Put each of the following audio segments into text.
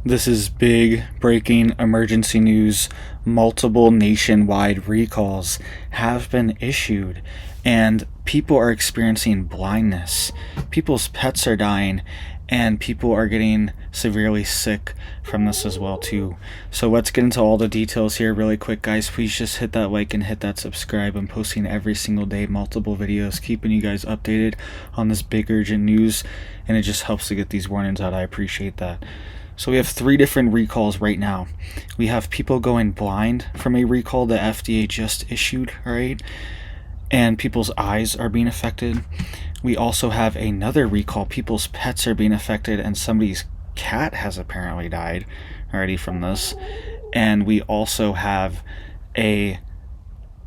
This is big breaking emergency news. Multiple nationwide recalls have been issued, and people are experiencing blindness. People's pets are dying, and people are getting severely sick from this as well too. So let's get into all the details here really quick, guys. Please just hit that like and hit that subscribe. I'm posting every single day multiple videos, keeping you guys updated on this big urgent news, and it just helps to get these warnings out. I appreciate that. So we have 3 different recalls right now. We have people going blind from a recall the FDA just issued, right? And people's eyes are being affected. We also have another recall. People's pets are being affected, and somebody's cat has apparently died already from this. And we also have a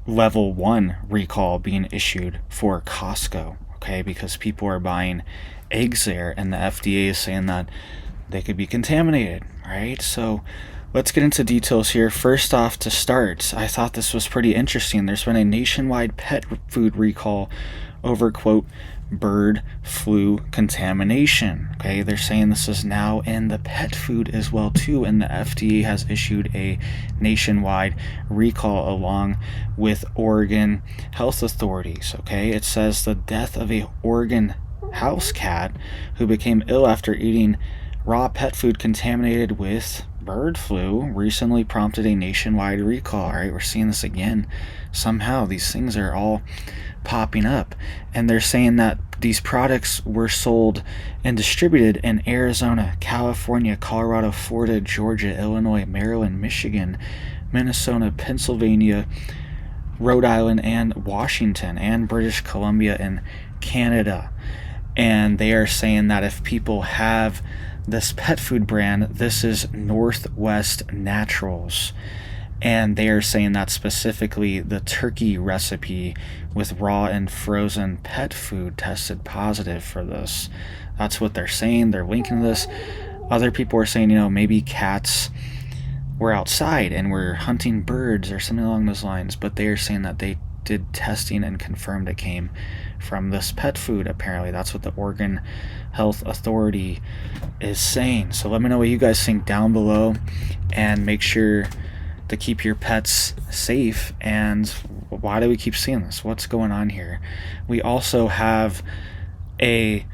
level 1 recall being issued for Costco, okay? Because people are buying eggs there, and the FDA is saying that they could be contaminated, right? So let's get into details here. First off, to start, I thought this was pretty interesting. There's been a nationwide pet food recall over, quote, bird flu contamination. Okay, they're saying this is now in the pet food as well too, and the FDA has issued a nationwide recall along with Oregon health authorities. Okay, it says the death of a Oregon house cat who became ill after eating raw pet food contaminated with bird flu recently prompted a nationwide recall. All right, we're seeing this again. Somehow these things are all popping up, and they're saying that these products were sold and distributed in Arizona, California, Colorado, Florida, Georgia, Illinois, Maryland, Michigan, Minnesota, Pennsylvania, Rhode Island, and Washington, and British Columbia and Canada. And they are saying that if people have this pet food brand, this is Northwest Naturals, and they are saying that specifically the turkey recipe with raw and frozen pet food tested positive for this. That's what they're saying. They're linking this. Other people are saying, maybe cats were outside and were hunting birds or something along those lines, but they are saying that they did testing and confirmed it came from this pet food. Apparently that's what the Oregon Health Authority is saying. So let me know what you guys think down below, and make sure to keep your pets safe. And why do we keep seeing this? What's going on here? We also have a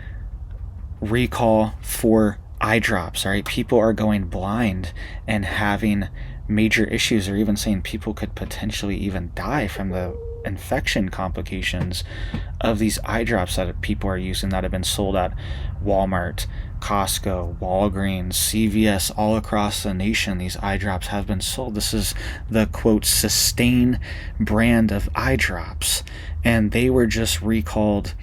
recall for eye drops. All right, people are going blind and having major issues. They're even saying people could potentially even die from the infection complications of these eye drops that people are using, that have been sold at Walmart, Costco, Walgreens, CVS, all across the nation. These eye drops have been sold. This is the, quote, Sustain brand of eye drops, and they were just recalled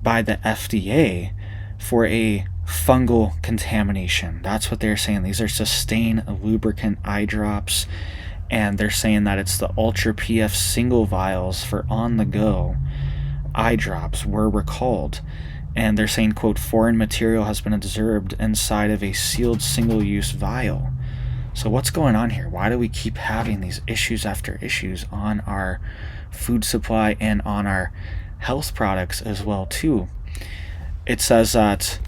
by the FDA for a fungal contamination. That's what they're saying. These are Sustain lubricant eye drops, and they're saying that it's the Ultra PF single vials for on-the-go eye drops were recalled. And they're saying, quote, foreign material has been observed inside of a sealed single-use vial. So what's going on here? Why do we keep having these issues after issues on our food supply and on our health products as well too? It says that,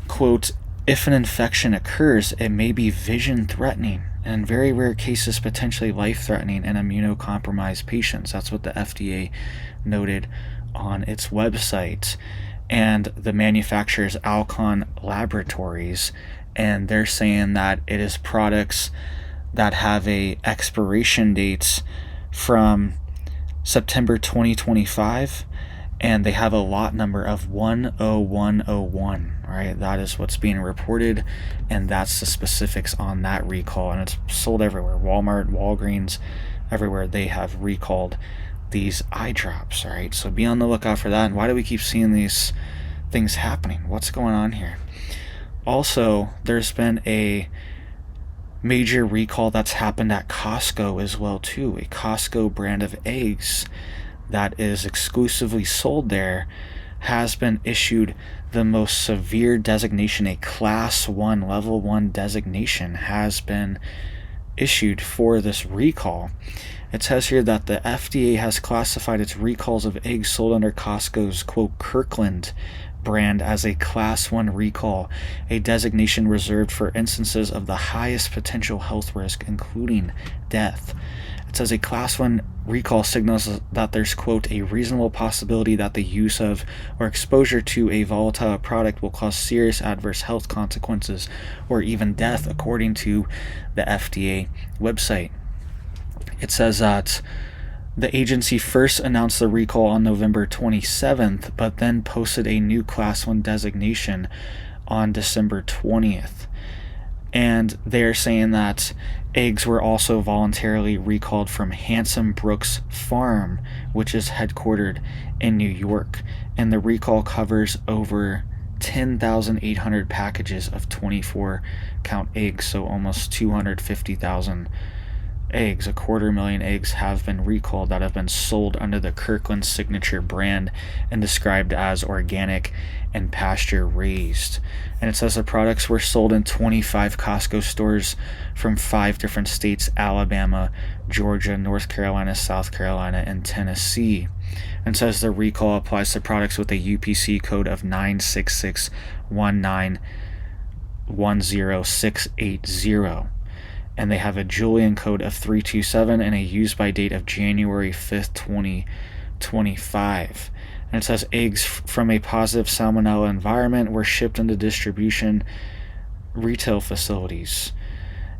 quote, if an infection occurs, it may be vision-threatening, and in very rare cases potentially life-threatening in immunocompromised patients. That's what the FDA noted on its website. And the manufacturer is Alcon Laboratories, and they're saying that it is products that have a expiration dates from September 2025, and they have a lot number of 10101. Right, that is what's being reported, and that's the specifics on that recall, and it's sold everywhere. Walmart, Walgreens, everywhere they have recalled these eye drops. All right, so be on the lookout for that. And why do we keep seeing these things happening? What's going on here? Also, there's been a major recall that's happened at Costco as well too. A Costco brand of eggs that is exclusively sold there has been issued the most severe designation. A class 1 level 1 designation has been issued for this recall. It says here that the FDA has classified its recalls of eggs sold under Costco's, quote, Kirkland brand as a Class 1 recall, a designation reserved for instances of the highest potential health risk, including death. It says a Class 1 recall signals that there's, quote, a reasonable possibility that the use of or exposure to a volatile product will cause serious adverse health consequences or even death, according to the FDA website. It says that the agency first announced the recall on November 27th, but then posted a new Class 1 designation on December 20th. And they're saying that eggs were also voluntarily recalled from Hanson Brooks Farm, which is headquartered in New York. And the recall covers over 10,800 packages of 24-count eggs, so almost 250,000 eggs. 250,000 eggs have been recalled that have been sold under the Kirkland Signature brand and described as organic and pasture raised. And it says the products were sold in 25 Costco stores from 5 different states: Alabama, Georgia, North Carolina, South Carolina, and Tennessee. And it says the recall applies to products with a UPC code of 96619100680. And they have a Julian code of 327 and a use-by date of January 5th, 2025. And it says eggs from a positive salmonella environment were shipped into distribution retail facilities.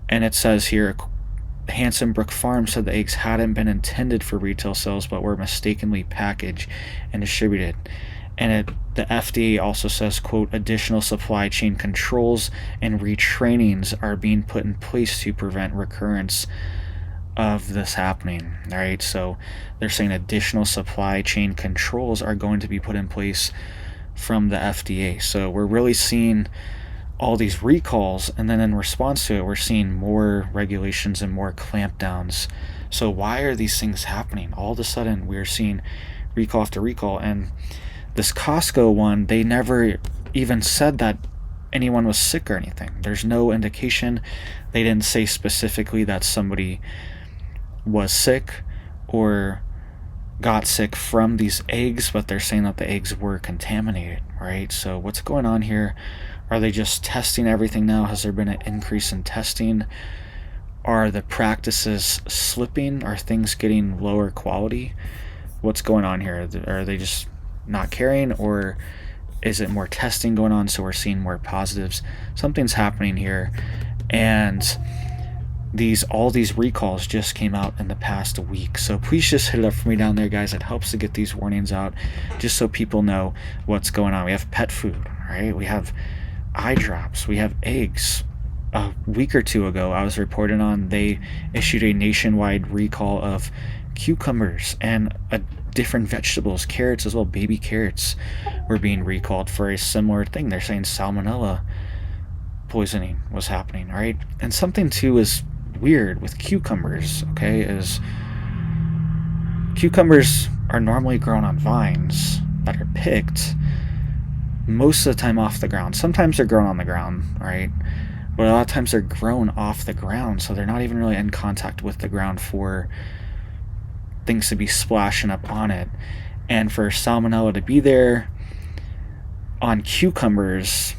And it says here, Hanson Brook Farm said the eggs hadn't been intended for retail sales but were mistakenly packaged and distributed. And the FDA also says, quote, additional supply chain controls and retrainings are being put in place to prevent recurrence of this happening. All right, so they're saying additional supply chain controls are going to be put in place from the FDA. So we're really seeing all these recalls, and then in response to it, we're seeing more regulations and more clampdowns. So why are these things happening? All of a sudden, we're seeing recall after recall. And this Costco one, they never even said that anyone was sick or anything. There's no indication. They didn't say specifically that somebody was sick or got sick from these eggs, but they're saying that the eggs were contaminated, right? So what's going on here? Are they just testing everything now? Has there been an increase in testing? Are the practices slipping? Are things getting lower quality? What's going on here? Are they just not caring, or is it more testing going on so we're seeing more positives? Something's happening here. And all these recalls just came out in the past week. So please just hit it up for me down there, guys. It helps to get these warnings out just so people know what's going on. We have pet food, right? We have eye drops, we have eggs. A week or two ago, I was reporting on, they issued a nationwide recall of cucumbers and different vegetables, carrots as well. Baby carrots were being recalled for a similar thing. They're saying salmonella poisoning was happening, right? And something too is weird with cucumbers, okay, is cucumbers are normally grown on vines that are picked most of the time off the ground. Sometimes they're grown on the ground, right? But a lot of times they're grown off the ground, so they're not even really in contact with the ground for things to be splashing up on it. And for salmonella to be there on cucumbers,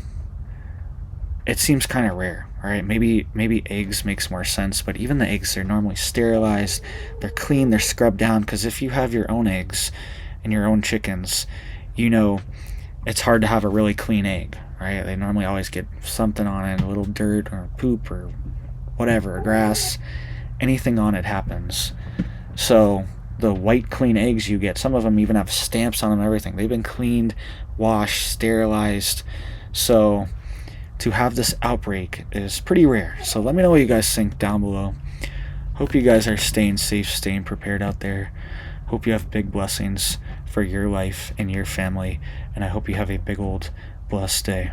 it seems kind of rare, right? Maybe eggs makes more sense, but even the eggs, they're normally sterilized, they're clean, they're scrubbed down, because if you have your own eggs and your own chickens, you know it's hard to have a really clean egg, right? They normally always get something on it, a little dirt or poop or whatever, grass, anything on it happens. So the white clean eggs you get, some of them even have stamps on them and everything. They've been cleaned, washed, sterilized. So to have this outbreak is pretty rare. So let me know what you guys think down below. Hope you guys are staying safe, staying prepared out there. Hope you have big blessings for your life and your family. And I hope you have a big old blessed day.